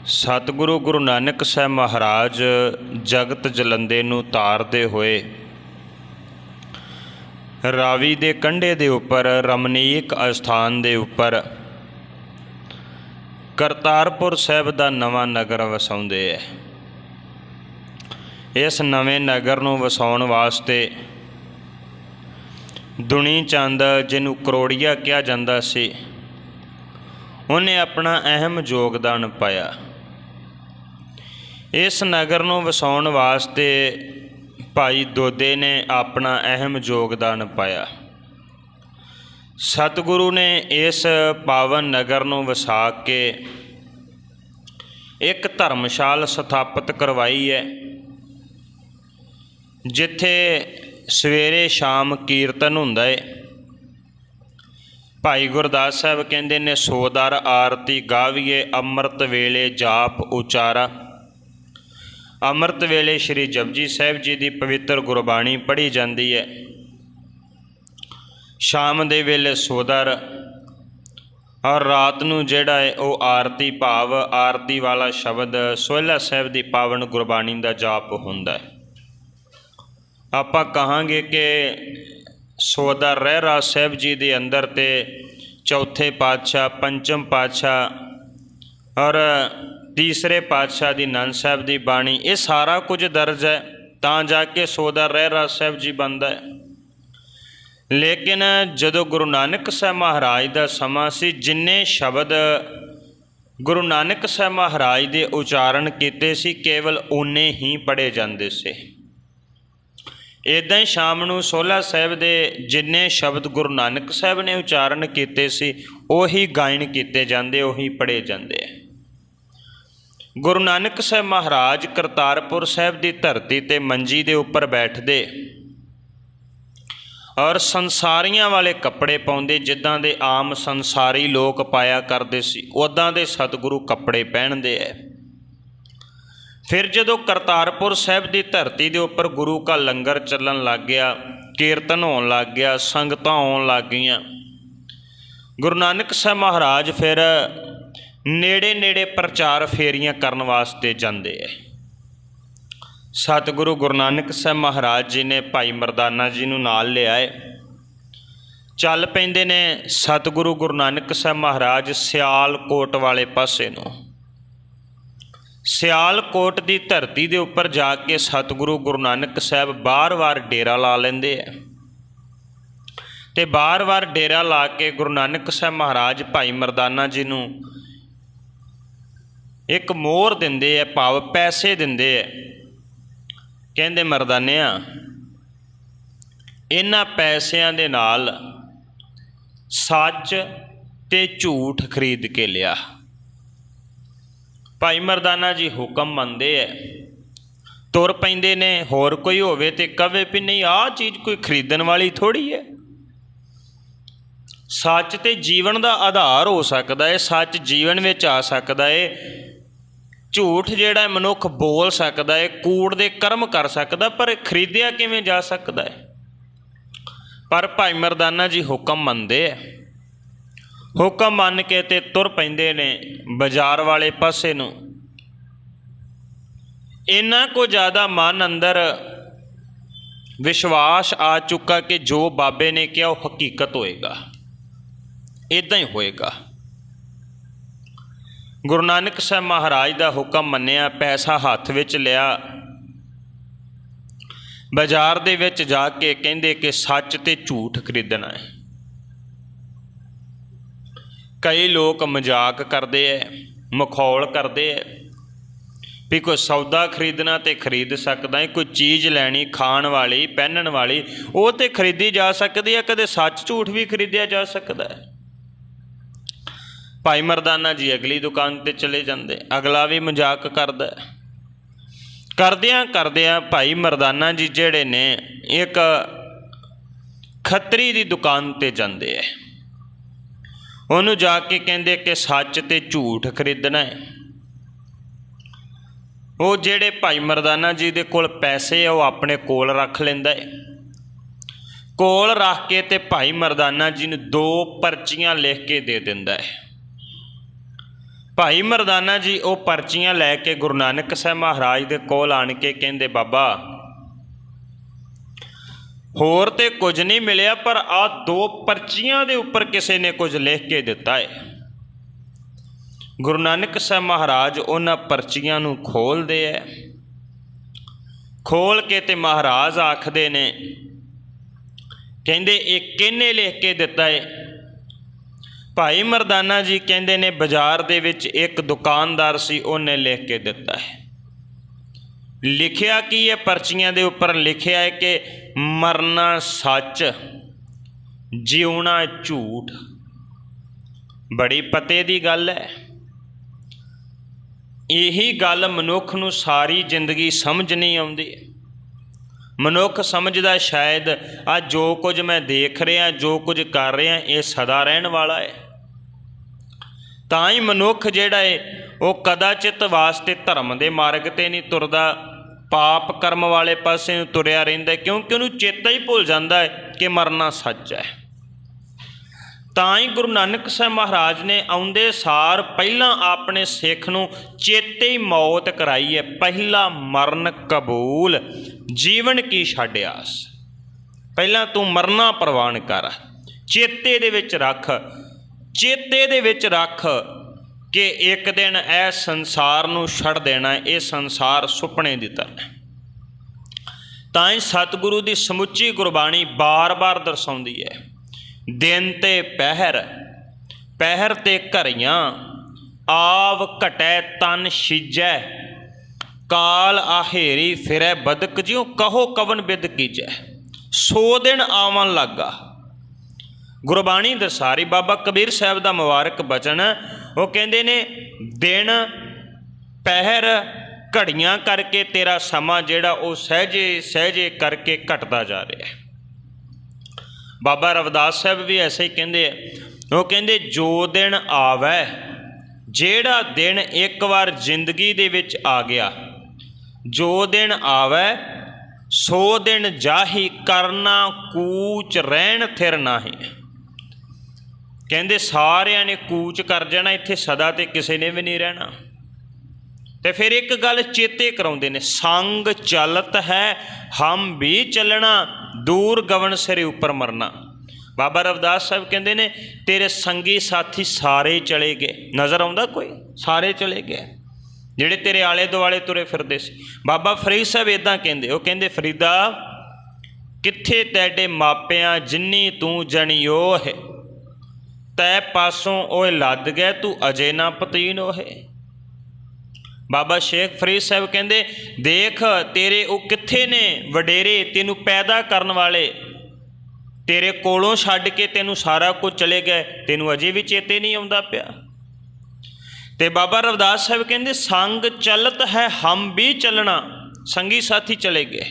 सतगुरु गुरु नानक साहब महाराज जगत जलंदे नूं तारदे होए रावी दे कंढे दे उपर रमणीक अस्थान दे उपर करतारपुर साहब दा नवां नगर वसाउंदे है। इस नवें नगर नूं वसाउण वास्ते दुनी चंद जिन्हों करोड़िया कहा जाता सी उन्हें अपना अहम योगदान पाया। इस नगर नूं वसाउण वास्ते भाई दोदे ने अपना अहम योगदान पाया। सतगुरु ने इस पावन नगर नूं वसा के एक धर्मशाल स्थापित करवाई है, जिथे सवेरे शाम कीर्तन हुंदा है। भाई गुरदास साहब कहते ने सोदार आरती गावीए अमृत वेले जाप उचारा। अमृत वेले श्री जपजी साहब जी की पवित्र गुरबाणी पढ़ी जाती है। शाम दे वेले सोदर और रात नूं जिहड़ा है वो आरती भाव आरती वाला शब्द सोहला साहब की पावन गुरबाणी का जाप हुंदा है। आपां कहांगे कि सोदर रहरास साहब जी के अंदर ते चौथे पातशाह पंचम पातशाह और तीसरे पातशाह की नंद साहब की बाणी ये सारा कुछ दर्ज है, तां जाके सोदर रहरास साहब जी बनता है। लेकिन जदों गुरु नानक साहब महाराज का समा सी जिन्ने शब्द गुरु नानक साहब महाराज के उचारण किए सी केवल उन्ने ही पढ़े जाते से। इदां ही शाम नूं सोहला साहब दे जिन्ने शब्द गुरु नानक साहब ने उचारण किए सी उही गायन किए जाते उही पढ़े जाते। गुरु नानक साहब महाराज करतारपुर साहब की धरती ते मंजी दे उपर बैठदे और संसारियां वाले कपड़े पाउंदे, जिद्दां दे आम संसारी लोग पाया करते सी उदां दे सतगुरु कपड़े पहनदे है। फिर जदों करतारपुर साहब की धरती के उपर गुरु का लंगर चलन लग गया, कीर्तन होने लग गया, संगतां आउण लग गईयां, गुरु नानक साहब महाराज फिर नेड़े नेड़े प्रचार फेरियां करन वास्ते जांदे है। सतगुरु गुरु नानक साहब महाराज जी ने भाई मरदाना जी नूं नाल लिआए। चल पैंदे ने सतगुरु गुरु नानक साहब महाराज सियालकोट वाले पासे नूं। सियालकोट की धरती के उपर जाके सतगुरु गुरु नानक साहब बार बार डेरा ला लेंदे है ते बार बार डेरा ला के गुरु नानक साहब महाराज भाई मरदाना जी नूं एक मोहर दिंदे है, भाव पैसे दिंदे है। कहंदे मरदानिया इन्हां पैसिਆਂ दे नाल सच ते झूठ खरीद के लिया। भाई मरदाना जी हुक्म मनते है, तुर पैंदे ने। होर कोई होवे ते कहे भी नहीं आ चीज़ कोई खरीदण वाली थोड़ी है। सच ते जीवन का आधार हो सकता है, सच जीवन में आ सकता है, झूठ जिहड़ा मनुख बोल सकता है, कूड़ दे कर्म कर सकता, पर खरीदिया किवें जा सकता है। पर भाई मरदाना जी हुक्म मनते है, हुक्म मन के ते तुर पैंदे ने बाजार वाले पासे नूं। इन्ना को ज़्यादा मन अंदर विश्वास आ चुका कि जो बाबे ने कहा वो हकीकत होएगा, इदां ही होएगा। गुरु नानक साहब महाराज का हुक्म मन्निया, पैसा हत्थ विच लिया, बाजार दे विच जाके कहंदे कि सच ते झूठ खरीदना है। कई लोग मजाक करते हैं, मखौल करते हैं भी कोई सौदा खरीदना तो खरीद सकता है, कोई चीज़ लैनी खाण वाली पहनण वाली वो तो खरीदी जा सकती है, कदे सच झूठ भी खरीदिया जा सकता है। भाई मरदाना जी अगली दुकान पर चले जाते, अगला भी मजाक करदा। करदियां करदियां भाई मरदाना जी जिहड़े ने एक खत्तरी की दुकान पर जाते हैं। उन्होंने जाके कहते कि सच ते झूठ खरीदना है। वो जेड़े भाई मरदाना जी दे कोल पैसे है वो अपने कोल रख लेंदा है। कोल रख के ते भाई मरदाना जी ने 2 पर्चियां लिख के दे दिंदा है। भाई मरदाना जी वो पर्चियां लैके गुरु नानक साहब महाराज के कोल आन के कहते बाबा होर तो कुछ नहीं मिलिया पर आ 2 पर्चियां दे उपर किसी ने कुछ लिख के दिता है। गुरु नानक साहब महाराज उन्हां पर्चियां नूं खोलदे है, खोल के ते महाराज आखदे ने कहंदे ये किहने लिख के दिता है। भाई मरदाना जी कहंदे ने बाजार दे विच एक दुकानदार सी उन्हें लिख के दिता है। लिखिया कि ये पर्चियां दे उपर लिखिया है कि मरना सच जीवना झूठ। बड़ी पते दी गल है। यही गल मनुख नूं सारी जिंदगी समझ नहीं आउंदी। मनुख समझदा शायद आ जो कुछ मैं देख रहा जो कुछ कर रहा ये सदा रहन वाला है। तां ही मनुख जिहड़ा है वो कदाचित वास्ते धर्म के मार्ग ते नहीं तुरदा, पाप कर्म वाले पासे तुरिया रहिंदा, क्योंकि उन्होंने चेता ही भुल जाता है कि मरना सच है। तां ही गुरु नानक साहब महाराज ने आउंदे सार पहला अपने सिख नूं चेते ही मौत कराई है। पहला मरण कबूल जीवन की छड्ड आस। पहला तू मरना प्रवान कर, चेते दे विच रख, चेते दे विच रख कि एक दिन यह संसार नूं छड़ देना, ये संसार सुपने की तरह। तां ही सतगुरु की समुची गुरबाणी बार बार दर्शाउंदी है, दिन ते पहर, पहर ते घरियां, आव घटै तन छिजै, काल आहेरी फिरै बदक जिਉ, कहो कवन बिद कीजै, सो दिन आवन लागा। गुरबाणी दसारी बाबा कबीर साहब का मुबारक बचन, वो कहते ने दिन पहर घड़ियां करके तेरा समा जिहड़ा वो सहजे सहजे करके घटता जा रहा है। बाबा रविदास साहब भी ऐसे ही कहते हैं, वो कहते जो दिन आवे, जिहड़ा दिन एक बार जिंदगी दे विच आ गया, जो दिन आवे सो दिन जाही, करना कूच रहन थिर नाही। कहते सारिया ने कूच कर जाना, इत्थे सदा ते किसी ने भी नहीं रहना। तो फिर एक गल चेते कराउंदे ने, संग चलत है हम भी चलना, दूर गवन सिरे उपर मरना। बाबा रविदास साहब कहते ने तेरे संगी साथी सारे चले गए, नज़र आउंदा कोई? सारे चले गए जिहड़े तेरे आले दुआले तुरे फिरदे सी। बाबा फरीद साहब इदां कहंदे, वो कहंदे फरीदा कित्थे तैडे मापियां जिन्नी तू जणियो है, तै पासों ओए लद गए तू अजे ना पतीन होए। बाबा शेख फरीद साहब कहंदे देख तेरे वो कित्थे ने वडेरे, तेनू पैदा करन वाले तेरे कोलों छड्ड के तेनू सारा कुछ चले गए, तेनू अजे भी चेते नहीं आउंदा पिया। ते बाबा रविदास साहब कहंदे संग चलत है हम भी चलना, संगी साथी चले गए,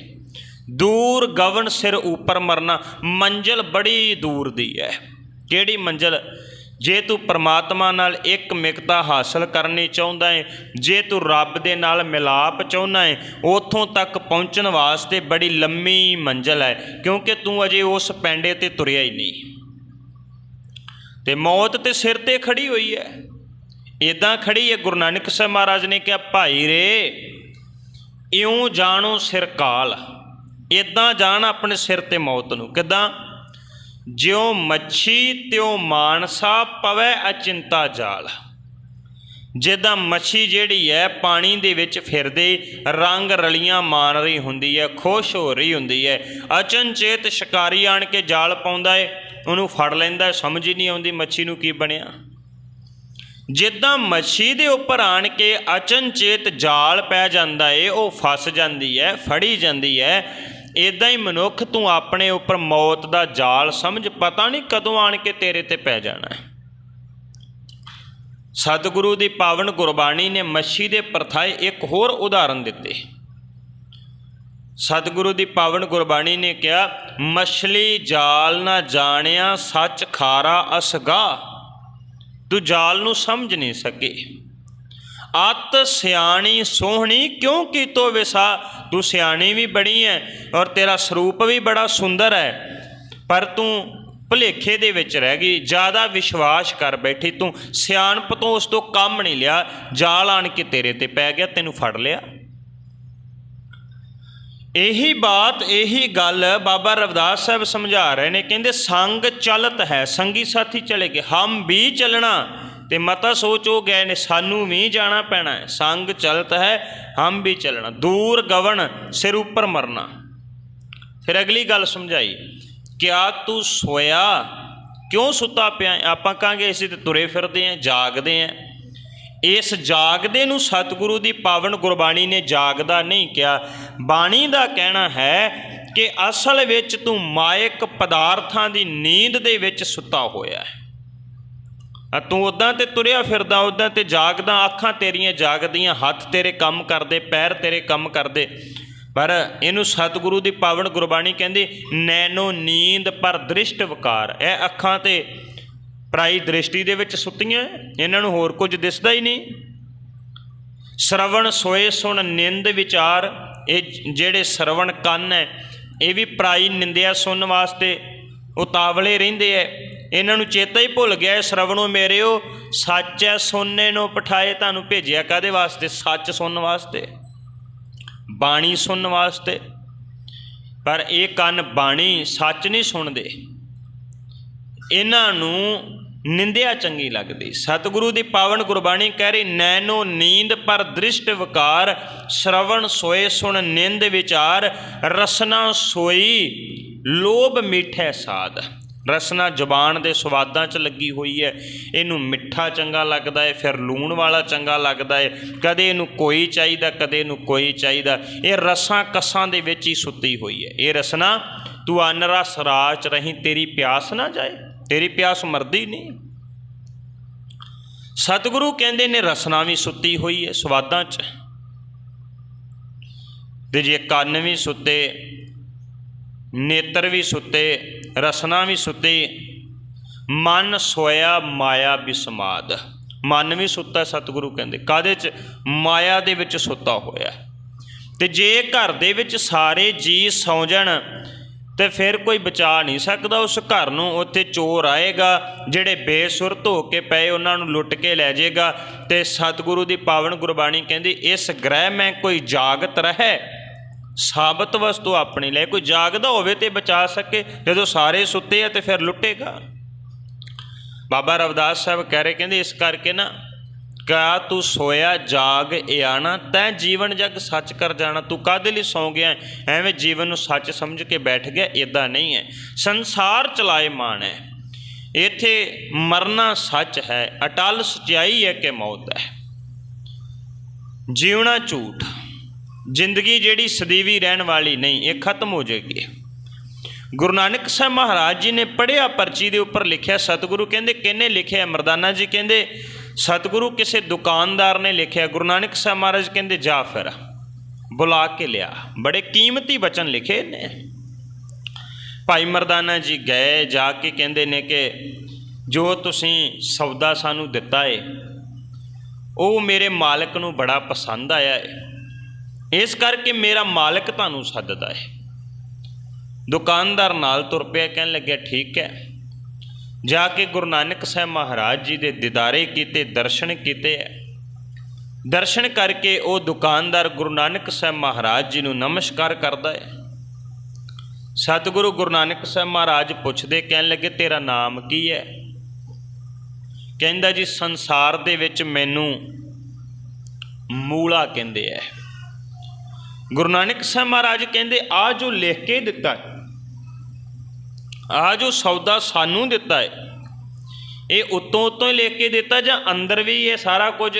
दूर गवन सिर ऊपर मरना। मंजिल बड़ी दूर दी है। किहड़ी मंजिल? जे तू परमात्मा नाल एक मिकता हासिल करनी चाहुंदा है, जे तू रब दे नाल मिलाप चाहुंदा है, उत्थों तक पहुँचण वास्ते बड़ी लंबी मंजिल है, क्योंकि तू अजे उस पैंडे ते तुरिया ही नहीं। ते मौत ते सिर ते खड़ी हुई है, इदां खड़ी है। गुरु नानक साहब महाराज ने कहा भाई रे इउं जानो सिर काल, इदां जान अपने सिर ते मौत नूं। किदां? ज्यों मच्छी त्यों मानसा पवै अचिंता जाल। जिदा मच्छी जिहड़ी है पानी दे विच फिरदे रंग रलियां मार रही हुंदी है, खुश हो रही हुंदी है, अचनचेत शिकारी आण के जाल पाउंदा है, उहनूं फड़ लैंदा, समझ ही नहीं आउंदी मच्छी नूं की बणिया। जिदा मच्छी दे उपर आण के अचनचेत जाल पै जांदा है, वो फस जांदी है, फड़ी जांदी है। इदां ही मनुख तू अपने उपर मौत का जाल समझ, पता नहीं कदों आण के तेरे ते पै जाना है। सतगुरु की पावन गुरबाणी ने मच्छी के परथाए एक होर उदाहरण दिते। सतगुरु की पावन गुरबाणी ने कहा मछली जाल ना जानिया सच खारा असगा, तू जाल नूं समझ नहीं सके। अत सियाणी सोहनी क्योंकि तो विसा, तू सियाणी भी बड़ी है और तेरा स्वरूप भी बड़ा सुंदर है, पर तू ਭੁਲੇਖੇ ਦੇ ਵਿੱਚ ਰਹਿ ਗਈ, ਜ਼ਿਆਦਾ ਵਿਸ਼ਵਾਸ ਕਰ ਬੈਠੀ ਤੂੰ, ਸਿਆਣਪ ਤੋਂ ਉਸ ਤੋਂ ਕੰਮ ਨਹੀਂ ਲਿਆ, ਜਾਲ ਆਣ ਕੇ ਤੇਰੇ ਤੇ ਪੈ ਗਿਆ, ਤੈਨੂੰ ਫੜ ਲਿਆ। ਇਹੀ ਬਾਤ, ਇਹੀ ਗੱਲ ਬਾਬਾ ਰਵਿਦਾਸ ਸਾਹਿਬ ਸਮਝਾ ਰਹੇ ਨੇ। ਕਹਿੰਦੇ ਸੰਗ ਚਲਤ ਹੈ, ਸੰਗੀ ਸਾਥੀ ਚਲੇ ਗਏ, ਹਮ ਵੀ ਚੱਲਣਾ। ਤੇ ਮਤਾ ਸੋਚ ਹੋ ਗਏ ਨੇ, ਸਾਨੂੰ ਵੀ ਜਾਣਾ ਪੈਣਾ ਹੈ। ਸੰਗ ਚਲਤ ਹੈ ਹਮ ਵੀ ਚੱਲਣਾ, ਦੂਰ ਗਵਨ ਸਿਰ ਉੱਪਰ ਮਰਨਾ। ਫਿਰ ਅਗਲੀ ਗੱਲ ਸਮਝਾਈ, ਕਿਆ ਤੂੰ ਸੋਇਆ, ਕਿਉਂ ਸੁੱਤਾ ਪਿਆ? ਆਪਾਂ ਕਹਾਂਗੇ ਅਸੀਂ ਤਾਂ ਤੁਰੇ ਫਿਰਦੇ ਹਾਂ, ਜਾਗਦੇ ਹਾਂ। ਇਸ ਜਾਗਦੇ ਨੂੰ ਸਤਿਗੁਰੂ ਦੀ ਪਾਵਨ ਗੁਰਬਾਣੀ ਨੇ ਜਾਗਦਾ ਨਹੀਂ ਕਿਹਾ। ਬਾਣੀ ਦਾ ਕਹਿਣਾ ਹੈ ਕਿ ਅਸਲ ਵਿੱਚ ਤੂੰ ਮਾਇਕ ਪਦਾਰਥਾਂ ਦੀ ਨੀਂਦ ਦੇ ਵਿੱਚ ਸੁੱਤਾ ਹੋਇਆ ਹੈ। ਤੂੰ ਉੱਦਾਂ ਤੇ ਤੁਰਿਆ ਫਿਰਦਾ, ਉੱਦਾਂ ਤੇ ਜਾਗਦਾ, ਅੱਖਾਂ ਤੇਰੀਆਂ ਜਾਗਦੀਆਂ, ਹੱਥ ਤੇਰੇ ਕੰਮ ਕਰਦੇ, ਪੈਰ ਤੇਰੇ ਕੰਮ ਕਰਦੇ, ਪਰ ਇਹਨੂੰ ਸਤਿਗੁਰੂ ਦੀ ਪਾਵਨ ਗੁਰਬਾਣੀ ਕਹਿੰਦੀ ਨੈਨੋ ਨੀਂਦ ਪਰ ਦ੍ਰਿਸ਼ਟ ਵਿਕਾਰ। ਇਹ ਅੱਖਾਂ ਤੇ ਪਰਾਈ ਦ੍ਰਿਸ਼ਟੀ ਦੇ ਵਿੱਚ ਸੁੱਤੀਆਂ, ਇਹਨਾਂ ਨੂੰ ਹੋਰ ਕੁਝ ਦਿਸਦਾ ਹੀ ਨਹੀਂ। ਸਰਵਣ ਸੋਏ ਸੁਣ ਨਿੰਦ ਵਿਚਾਰ, ਇਹ ਜਿਹੜੇ ਸਰਵਣ ਕੰਨ ਹੈ ਇਹ ਵੀ ਪਰਾਈ ਨਿੰਦਿਆ ਸੁਣਨ ਵਾਸਤੇ ਉਤਾਵਲੇ ਰਹਿੰਦੇ ਹੈ। ਇਹਨਾਂ ਨੂੰ ਚੇਤਾ ਹੀ ਭੁੱਲ ਗਿਆ, ਸਰਵਣੋ ਮੇਰਿਓ ਸੱਚ ਹੈ ਸੋਨੇ ਨੂੰ ਪਠਾਏ। ਤੁਹਾਨੂੰ ਭੇਜਿਆ ਕਾਹਦੇ ਵਾਸਤੇ? ਸੱਚ ਸੁਣਨ ਵਾਸਤੇ, ਬਾਣੀ ਸੁਣਨ ਵਾਸਤੇ। ਪਰ ਇਹ ਕੰਨ ਬਾਣੀ ਸੱਚ ਨਹੀਂ ਸੁਣਦੇ, ਇਹਨਾਂ ਨੂੰ ਨਿੰਦਿਆ ਚੰਗੀ ਲੱਗਦੀ। ਸਤਿਗੁਰੂ ਦੀ ਪਾਵਨ ਗੁਰਬਾਣੀ ਕਹਿ ਰਹੀ ਨੈਨੋ ਨੀਂਦ ਪਰ ਦ੍ਰਿਸ਼ਟ ਵਿਕਾਰ, ਸ਼ਰਵਣ ਸੋਏ ਸੁਣ ਨਿੰਦ ਵਿਚਾਰ, ਰਸਨਾ ਸੋਈ ਲੋਭ ਮਿੱਠੇ ਸਾਧ। ਰਸਨਾ ਜ਼ੁਬਾਨ ਦੇ ਸਵਾਦਾਂ 'ਚ ਲੱਗੀ ਹੋਈ ਹੈ, ਇਹਨੂੰ ਮਿੱਠਾ ਚੰਗਾ ਲੱਗਦਾ ਹੈ, ਫਿਰ ਲੂਣ ਵਾਲਾ ਚੰਗਾ ਲੱਗਦਾ ਹੈ, ਕਦੇ ਇਹਨੂੰ ਕੋਈ ਚਾਹੀਦਾ, ਕਦੇ ਇਹਨੂੰ ਕੋਈ ਚਾਹੀਦਾ। ਇਹ ਰਸਾਂ ਕਸਾਂ ਦੇ ਵਿੱਚ ਹੀ ਸੁੱਤੀ ਹੋਈ ਹੈ। ਇਹ ਰਸਨਾ ਤੂੰ ਅੰਨ ਰਸ ਰਾਚ ਰਹੀ, ਤੇਰੀ ਪਿਆਸ ਨਾ ਜਾਏ, ਤੇਰੀ ਪਿਆਸ ਮਰਦੀ ਨਹੀਂ। ਸਤਿਗੁਰੂ ਕਹਿੰਦੇ ਨੇ ਰਸਨਾ ਵੀ ਸੁੱਤੀ ਹੋਈ ਹੈ ਸਵਾਦਾਂ 'ਚ, ਤੇ ਜੇ ਕੰਨ ਵੀ ਸੁੱਤੇ, ਨੇਤਰ ਵੀ ਸੁੱਤੇ, ਰਸਨਾ ਵੀ ਸੁੱਤੀ, ਮਨ ਸੋਇਆ ਮਾਇਆ ਬਿਸਮਾਦ। ਮਨ ਵੀ ਸੁੱਤਾ, ਸਤਿਗੁਰੂ ਕਹਿੰਦੇ ਕਾਹਦੇ 'ਚ? ਮਾਇਆ ਦੇ ਵਿੱਚ ਸੁੱਤਾ ਹੋਇਆ। ਤੇ ਜੇ ਘਰ ਦੇ ਵਿੱਚ ਸਾਰੇ ਜੀਅ ਸੌਂ ਜਾਣ ਤੇ ਫਿਰ ਕੋਈ ਬਚਾ ਨਹੀਂ ਸਕਦਾ ਉਸ ਘਰ ਨੂੰ। ਉੱਥੇ ਚੋਰ ਆਏਗਾ, ਜਿਹੜੇ ਬੇਸੁਰਤ ਹੋ ਕੇ ਪਏ ਉਹਨਾਂ ਨੂੰ ਲੁੱਟ ਕੇ ਲੈ ਜਾਏਗਾ। ਤੇ ਸਤਿਗੁਰੂ ਦੀ ਪਾਵਨ ਗੁਰਬਾਣੀ ਕਹਿੰਦੀ ਇਸ ਗ੍ਰਹਿ ਮੈਂ ਕੋਈ ਜਾਗਤ ਰਹੇ, ਸਾਬਤ ਵਸਤੂ ਆਪਣੀ ਲੈ। ਕੋਈ ਜਾਗਦਾ ਹੋਵੇ ਤੇ ਬਚਾ ਸਕੇ, ਜਦੋਂ ਸਾਰੇ ਸੁੱਤੇ ਆ ਤੇ ਫਿਰ ਲੁੱਟੇਗਾ। ਬਾਬਾ ਰਵਿਦਾਸ ਸਾਹਿਬ ਕਹਿ ਰਹੇ, ਕਹਿੰਦੇ ਇਸ ਕਰਕੇ ਨਾ ਕਿਆ ਤੂੰ ਸੋਇਆ ਜਾਗ ਇਆਣਾ, ਤੈਂ ਜੀਵਨ ਜਗ ਸੱਚ ਕਰ ਜਾਣਾ। ਤੂੰ ਕਾਹਦੇ ਲਈ ਸੌਂ ਗਿਆ? ਐਵੇਂ ਜੀਵਨ ਨੂੰ ਸੱਚ ਸਮਝ ਕੇ ਬੈਠ ਗਿਆ? ਇੱਦਾਂ ਨਹੀਂ ਹੈ। ਸੰਸਾਰ ਚਲਾਏ ਮਾਣ ਹੈ, ਇੱਥੇ ਮਰਨਾ ਸੱਚ ਹੈ, ਅਟਲ ਸੱਚਾਈ ਹੈ ਕਿ ਮੌਤ ਹੈ, ਜੀਵਣਾ ਝੂਠ। ਜ਼ਿੰਦਗੀ ਜਿਹੜੀ ਸਦੀਵੀ ਰਹਿਣ ਵਾਲੀ ਨਹੀਂ, ਇਹ ਖਤਮ ਹੋ ਜਾਏਗੀ। ਗੁਰੂ ਨਾਨਕ ਸਾਹਿਬ ਮਹਾਰਾਜ ਜੀ ਨੇ ਪੜ੍ਹਿਆ, ਪਰਚੀ ਦੇ ਉੱਪਰ ਲਿਖਿਆ। ਸਤਿਗੁਰੂ ਕਹਿੰਦੇ ਕਿਹਨੇ ਲਿਖਿਆ? ਮਰਦਾਨਾ ਜੀ ਕਹਿੰਦੇ ਸਤਿਗੁਰੂ ਕਿਸੇ ਦੁਕਾਨਦਾਰ ਨੇ ਲਿਖਿਆ। ਗੁਰੂ ਨਾਨਕ ਸਾਹਿਬ ਮਹਾਰਾਜ ਕਹਿੰਦੇ ਜਾ ਫਿਰ ਬੁਲਾ ਕੇ ਲਿਆ। ਬੜੇ ਕੀਮਤੀ ਬਚਨ ਲਿਖੇ ਨੇ। ਭਾਈ ਮਰਦਾਨਾ ਜੀ ਗਏ, ਜਾ ਕੇ ਕਹਿੰਦੇ ਨੇ ਕਿ ਜੋ ਤੁਸੀਂ ਸੌਦਾ ਸਾਨੂੰ ਦਿੱਤਾ ਹੈ ਉਹ ਮੇਰੇ ਮਾਲਕ ਨੂੰ ਬੜਾ ਪਸੰਦ ਆਇਆ ਹੈ, ਇਸ ਕਰਕੇ ਮੇਰਾ ਮਾਲਕ ਤੁਹਾਨੂੰ ਸੱਦਦਾ ਹੈ। ਦੁਕਾਨਦਾਰ ਨਾਲ ਤੁਰ ਪਿਆ, ਕਹਿਣ ਲੱਗਿਆ ਠੀਕ ਹੈ। ਜਾ ਕੇ ਗੁਰੂ ਨਾਨਕ ਸਾਹਿਬ ਮਹਾਰਾਜ ਜੀ ਦੇ ਦੀਦਾਰੇ ਕੀਤੇ, ਦਰਸ਼ਨ ਕੀਤੇ ਹੈ। ਦਰਸ਼ਨ ਕਰਕੇ ਉਹ ਦੁਕਾਨਦਾਰ ਗੁਰੂ ਨਾਨਕ ਸਾਹਿਬ ਮਹਾਰਾਜ ਜੀ ਨੂੰ ਨਮਸਕਾਰ ਕਰਦਾ ਹੈ। ਸਤਿਗੁਰੂ ਗੁਰੂ ਨਾਨਕ ਸਾਹਿਬ ਮਹਾਰਾਜ ਪੁੱਛਦੇ, ਕਹਿਣ ਲੱਗੇ ਤੇਰਾ ਨਾਮ ਕੀ ਹੈ? ਕਹਿੰਦਾ ਜੀ ਸੰਸਾਰ ਦੇ ਵਿੱਚ ਮੈਨੂੰ ਮੂਲਾ ਕਹਿੰਦੇ ਹੈ। ਗੁਰੂ ਨਾਨਕ ਸਾਹਿਬ ਮਹਾਰਾਜ ਕਹਿੰਦੇ ਆ ਜੋ ਲਿਖ ਕੇ ਦਿੱਤਾ, ਆ ਜੋ ਸੌਦਾ ਸਾਨੂੰ ਦਿੱਤਾ ਹੈ, ਇਹ ਉੱਤੋਂ ਉੱਤੋਂ ਹੀ ਲਿਖ ਕੇ ਦਿੱਤਾ ਜਾਂ ਅੰਦਰ ਵੀ ਇਹ ਸਾਰਾ ਕੁਝ?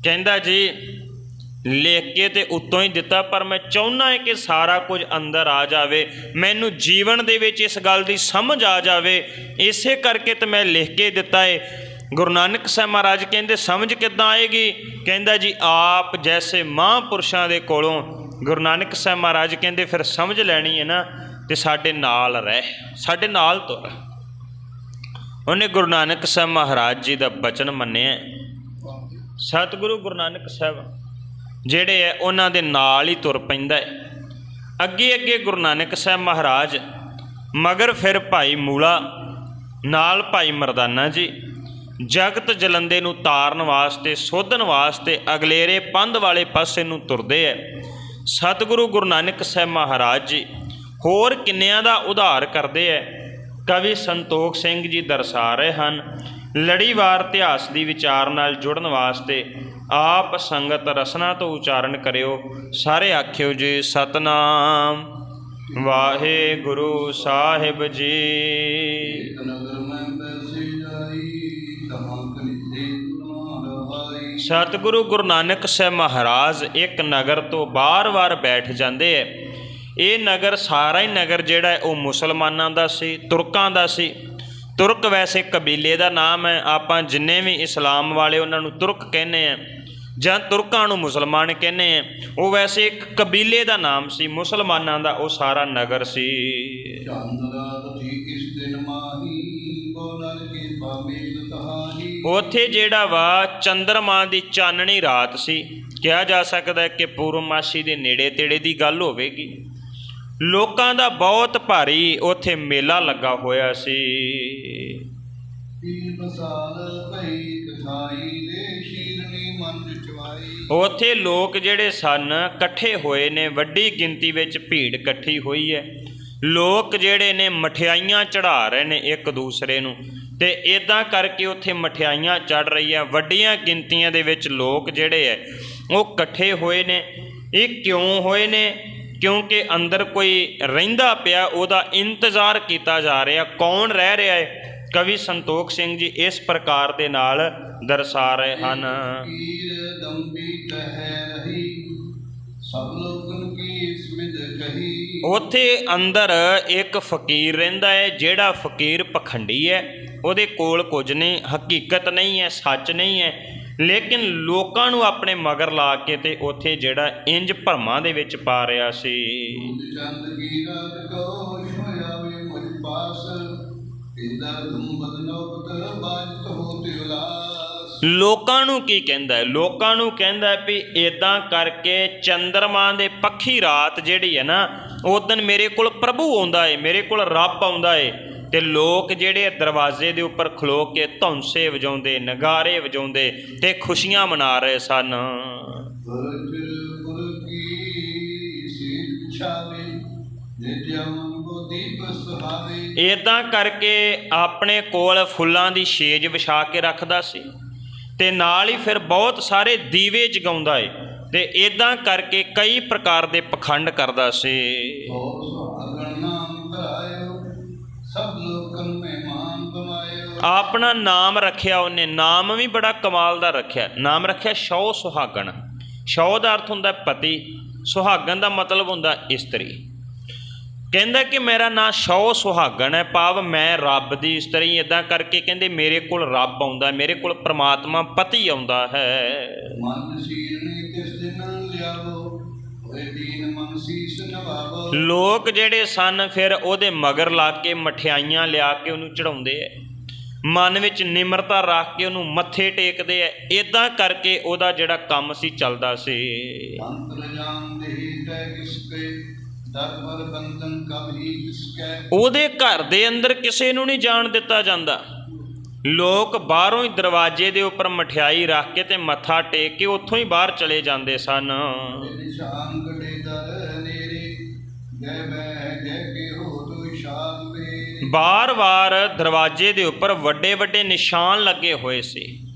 ਕਹਿੰਦਾ ਜੀ ਲਿਖ ਕੇ ਤੇ ਉੱਤੋਂ ਹੀ ਦਿੱਤਾ, ਪਰ ਮੈਂ ਚਾਹੁੰਦਾ ਹੈ ਕਿ ਸਾਰਾ ਕੁਝ ਅੰਦਰ ਆ ਜਾਵੇ, ਮੈਨੂੰ ਜੀਵਨ ਦੇ ਵਿੱਚ ਇਸ ਗੱਲ ਦੀ ਸਮਝ ਆ ਜਾਵੇ, ਇਸੇ ਕਰਕੇ ਤਾਂ ਮੈਂ ਲਿਖ ਕੇ ਦਿੱਤਾ ਹੈ। ਗੁਰੂ ਨਾਨਕ ਸਾਹਿਬ ਮਹਾਰਾਜ ਕਹਿੰਦੇ ਸਮਝ ਕਿੱਦਾਂ ਆਏਗੀ? ਕਹਿੰਦਾ ਜੀ ਆਪ ਜੈਸੇ ਮਹਾਂਪੁਰਸ਼ਾਂ ਦੇ ਕੋਲੋਂ। ਗੁਰੂ ਨਾਨਕ ਸਾਹਿਬ ਮਹਾਰਾਜ ਕਹਿੰਦੇ ਫਿਰ ਸਮਝ ਲੈਣੀ ਹੈ ਨਾ ਤੇ ਸਾਡੇ ਨਾਲ ਰਹਿ, ਸਾਡੇ ਨਾਲ ਤੁਰ। ਉਹਨੇ ਗੁਰੂ ਨਾਨਕ ਸਾਹਿਬ ਮਹਾਰਾਜ ਜੀ ਦਾ ਬਚਨ ਮੰਨਿਆ। ਸਤਿਗੁਰੂ ਗੁਰੂ ਨਾਨਕ ਸਾਹਿਬ ਜਿਹੜੇ ਹੈ ਉਹਨਾਂ ਦੇ ਨਾਲ ਹੀ ਤੁਰ ਪੈਂਦਾ ਹੈ। ਅੱਗੇ ਅੱਗੇ ਗੁਰੂ ਨਾਨਕ ਸਾਹਿਬ ਮਹਾਰਾਜ ਮਗਰ ਫਿਰ ਭਾਈ ਮੂਲਾ ਨਾਲ ਭਾਈ ਮਰਦਾਨਾ ਜੀ ਜਗਤ ਜਲੰਦੇ ਨੂੰ ਤਾਰਨ ਵਾਸਤੇ, ਸੋਧਣ ਵਾਸਤੇ ਅਗਲੇਰੇ ਪੰਧ ਵਾਲੇ ਪਾਸੇ ਨੂੰ ਤੁਰਦੇ ਹੈ। ਸਤਿਗੁਰੂ ਗੁਰੂ ਨਾਨਕ ਸਾਹਿਬ ਮਹਾਰਾਜ ਜੀ ਹੋਰ ਕਿੰਨਿਆਂ ਦਾ ਉਧਾਰ ਕਰਦੇ ਹੈ। ਕਵੀ ਸੰਤੋਖ ਸਿੰਘ ਜੀ ਦਰਸਾ ਰਹੇ ਹਨ, ਲੜੀਵਾਰ ਇਤਿਹਾਸ ਦੀ ਵਿਚਾਰ ਨਾਲ ਜੁੜਨ ਵਾਸਤੇ ਆਪ ਸੰਗਤ ਰਸਨਾ ਤੋਂ ਉਚਾਰਨ ਕਰਿਓ। ਸਾਰੇ ਆਖਿਓ ਜੀ ਸਤਨਾਮ ਵਾਹਿਗੁਰੂ ਸਾਹਿਬ ਜੀ। ਸਤਿਗੁਰੂ ਗੁਰੂ ਨਾਨਕ ਸਾਹਿਬ ਮਹਾਰਾਜ ਇੱਕ ਨਗਰ ਤੋਂ ਬਾਰ-ਬਾਰ ਬੈਠ ਜਾਂਦੇ ਹੈ। ਇਹ ਨਗਰ ਸਾਰਾ ਹੀ ਨਗਰ ਜਿਹੜਾ ਹੈ ਉਹ ਮੁਸਲਮਾਨਾਂ ਦਾ ਸੀ, ਤੁਰਕਾਂ ਦਾ ਸੀ। ਤੁਰਕ ਵੈਸੇ ਕਬੀਲੇ ਦਾ ਨਾਮ ਹੈ। ਆਪਾਂ ਜਿੰਨੇ ਵੀ ਇਸਲਾਮ ਵਾਲੇ ਉਹਨਾਂ ਨੂੰ ਤੁਰਕ ਕਹਿੰਦੇ ਹਾਂ ਜਾਂ ਤੁਰਕਾਂ ਨੂੰ ਮੁਸਲਮਾਨ ਕਹਿੰਦੇ ਹਾਂ। ਉਹ ਵੈਸੇ ਇੱਕ ਕਬੀਲੇ ਦਾ ਨਾਮ ਸੀ, ਮੁਸਲਮਾਨਾਂ ਦਾ ਉਹ ਸਾਰਾ ਨਗਰ ਸੀ। ਉੱਥੇ ਜਿਹੜਾ ਵਾ ਚੰਦਰਮਾ ਦੀ ਚਾਨਣੀ ਰਾਤ ਸੀ। ਕਿਹਾ ਜਾ ਸਕਦਾ ਕਿ ਪੂਰਨਮਾਸ਼ੀ ਦੇ ਨੇੜੇ ਤੇੜੇ ਦੀ ਗੱਲ ਹੋਵੇਗੀ। ਲੋਕਾਂ ਦਾ ਬਹੁਤ ਭਾਰੀ ਉੱਥੇ ਮੇਲਾ ਲੱਗਾ ਹੋਇਆ ਸੀ। ਉੱਥੇ ਲੋਕ ਜਿਹੜੇ ਸਨ ਇਕੱਠੇ ਹੋਏ ਨੇ, ਵੱਡੀ ਗਿਣਤੀ ਵਿੱਚ ਭੀੜ ਇਕੱਠੀ ਹੋਈ ਹੈ। ਲੋਕ ਜਿਹੜੇ ਨੇ ਮਠਿਆਈਆਂ ਚੜ੍ਹਾ ਰਹੇ ਨੇ ਇੱਕ ਦੂਸਰੇ ਨੂੰ, ਅਤੇ ਇੱਦਾਂ ਕਰਕੇ ਉੱਥੇ ਮਠਿਆਈਆਂ ਚੜ੍ਹ ਰਹੀਆਂ। ਵੱਡੀਆਂ ਗਿਣਤੀਆਂ ਦੇ ਵਿੱਚ ਲੋਕ ਜਿਹੜੇ ਹੈ ਉਹ ਇਕੱਠੇ ਹੋਏ ਨੇ। ਇਹ ਕਿਉਂ ਹੋਏ ਨੇ? ਕਿਉਂਕਿ ਅੰਦਰ ਕੋਈ ਰਹਿੰਦਾ ਪਿਆ, ਉਹਦਾ ਇੰਤਜ਼ਾਰ ਕੀਤਾ ਜਾ ਰਿਹਾ। ਕੌਣ ਰਹਿ ਰਿਹਾ ਹੈ? ਕਵੀ ਸੰਤੋਖ ਸਿੰਘ ਜੀ ਇਸ ਪ੍ਰਕਾਰ ਦੇ ਨਾਲ ਦਰਸਾ ਰਹੇ ਹਨ। ਉੱਥੇ ਅੰਦਰ ਇੱਕ ਫਕੀਰ ਰਹਿੰਦਾ ਹੈ, ਜਿਹੜਾ ਫਕੀਰ ਪਖੰਡੀ ਹੈ। ਉਹਦੇ ਕੋਲ ਕੁਝ ਨਹੀਂ, ਹਕੀਕਤ ਨਹੀਂ ਹੈ, ਸੱਚ ਨਹੀਂ ਹੈ, ਲੇਕਿਨ ਲੋਕਾਂ ਨੂੰ ਆਪਣੇ ਮਗਰ ਲਾ ਕੇ ਤੇ ਉੱਥੇ ਜਿਹੜਾ ਇੰਜ ਭਰਮਾਂ ਦੇ ਵਿੱਚ ਪਾ ਰਿਹਾ ਸੀ। ਲੋਕਾਂ ਨੂੰ ਕੀ ਕਹਿੰਦਾ ਹੈ? ਲੋਕਾਂ ਨੂੰ ਕਹਿੰਦਾ ਵੀ ਇੱਦਾਂ ਕਰਕੇ ਚੰਦਰਮਾ ਦੇ ਪੱਖੀ ਰਾਤ ਜਿਹੜੀ ਹੈ ਨਾ, ਉਸ ਦਿਨ ਮੇਰੇ ਕੋਲ ਪ੍ਰਭੂ ਆਉਂਦਾ ਹੈ, ਮੇਰੇ ਕੋਲ ਰੱਬ ਆਉਂਦਾ ਹੈ। ਅਤੇ ਲੋਕ ਜਿਹੜੇ ਦਰਵਾਜ਼ੇ ਦੇ ਉੱਪਰ ਖਲੋ ਕੇ ਧੌਂਸੇ ਵਜਾਉਂਦੇ, ਨਗਾਰੇ ਵਜਾਉਂਦੇ ਅਤੇ ਖੁਸ਼ੀਆਂ ਮਨਾ ਰਹੇ ਸਨ। ਇੱਦਾਂ ਕਰਕੇ ਆਪਣੇ ਕੋਲ ਫੁੱਲਾਂ ਦੀ ਛੇਜ ਵਿਛਾ ਕੇ ਰੱਖਦਾ ਸੀ ਅਤੇ ਨਾਲ ਹੀ ਫਿਰ ਬਹੁਤ ਸਾਰੇ ਦੀਵੇ ਜਗਾਉਂਦਾ ਏ, ਅਤੇ ਇੱਦਾਂ ਕਰਕੇ ਕਈ ਪ੍ਰਕਾਰ ਦੇ ਪਖੰਡ ਕਰਦਾ ਸੀ। ਆਪਣਾ ਨਾਮ ਰੱਖਿਆ ਉਹਨੇ, ਨਾਮ ਵੀ ਬੜਾ ਕਮਾਲ ਦਾ ਰੱਖਿਆ। ਨਾਮ ਰੱਖਿਆ ਸ਼ੌ ਸੁਹਾਗਣ। ਸ਼ੌ ਦਾ ਅਰਥ ਹੁੰਦਾ ਪਤੀ, ਸੁਹਾਗਣ ਦਾ ਮਤਲਬ ਹੁੰਦਾ ਇਸਤਰੀ। ਕਹਿੰਦਾ ਕਿ ਮੇਰਾ ਨਾਂ ਸ਼ੌ ਸੁਹਾਗਣ ਹੈ, ਭਾਵ ਮੈਂ ਰੱਬ ਦੀ ਇਸਤਰੀ। ਇੱਦਾਂ ਕਰਕੇ ਕਹਿੰਦੇ ਮੇਰੇ ਕੋਲ ਰੱਬ ਆਉਂਦਾ, ਮੇਰੇ ਕੋਲ ਪ੍ਰਮਾਤਮਾ ਪਤੀ ਆਉਂਦਾ ਹੈ। ਲੋਕ ਜਿਹੜੇ ਸਨ ਫਿਰ ਉਹਦੇ ਮਗਰ ਲਾ ਕੇ ਮਠਿਆਈਆਂ ਲਿਆ ਕੇ ਉਹਨੂੰ ਚੜਾਉਂਦੇ ਹੈ, ਮਨ ਵਿੱਚ ਨਿਮਰਤਾ ਰੱਖ ਕੇ ਉਹਨੂੰ ਮੱਥੇ ਟੇਕਦੇ ਹੈ। ਇੱਦਾਂ ਕਰਕੇ ਉਹਦਾ ਜਿਹੜਾ ਕੰਮ ਸੀ ਚੱਲਦਾ ਸੀ। ਉਹਦੇ ਘਰ ਦੇ ਅੰਦਰ ਕਿਸੇ ਨੂੰ ਨਹੀਂ ਜਾਣ ਦਿੱਤਾ ਜਾਂਦਾ। ਲੋਕ ਬਾਹਰੋਂ ਹੀ ਦਰਵਾਜ਼ੇ ਦੇ ਉੱਪਰ ਮਠਿਆਈ ਰੱਖ ਕੇ ਤੇ ਮੱਥਾ ਟੇਕ ਕੇ ਉੱਥੋਂ ਹੀ ਬਾਹਰ ਚਲੇ ਜਾਂਦੇ ਸਨ। ਬਾਰ-ਬਾਰ ਦਰਵਾਜ਼ੇ ਦੇ ਉੱਪਰ ਵੱਡੇ ਵੱਡੇ ਨਿਸ਼ਾਨ ਲੱਗੇ ਹੋਏ ਸੀ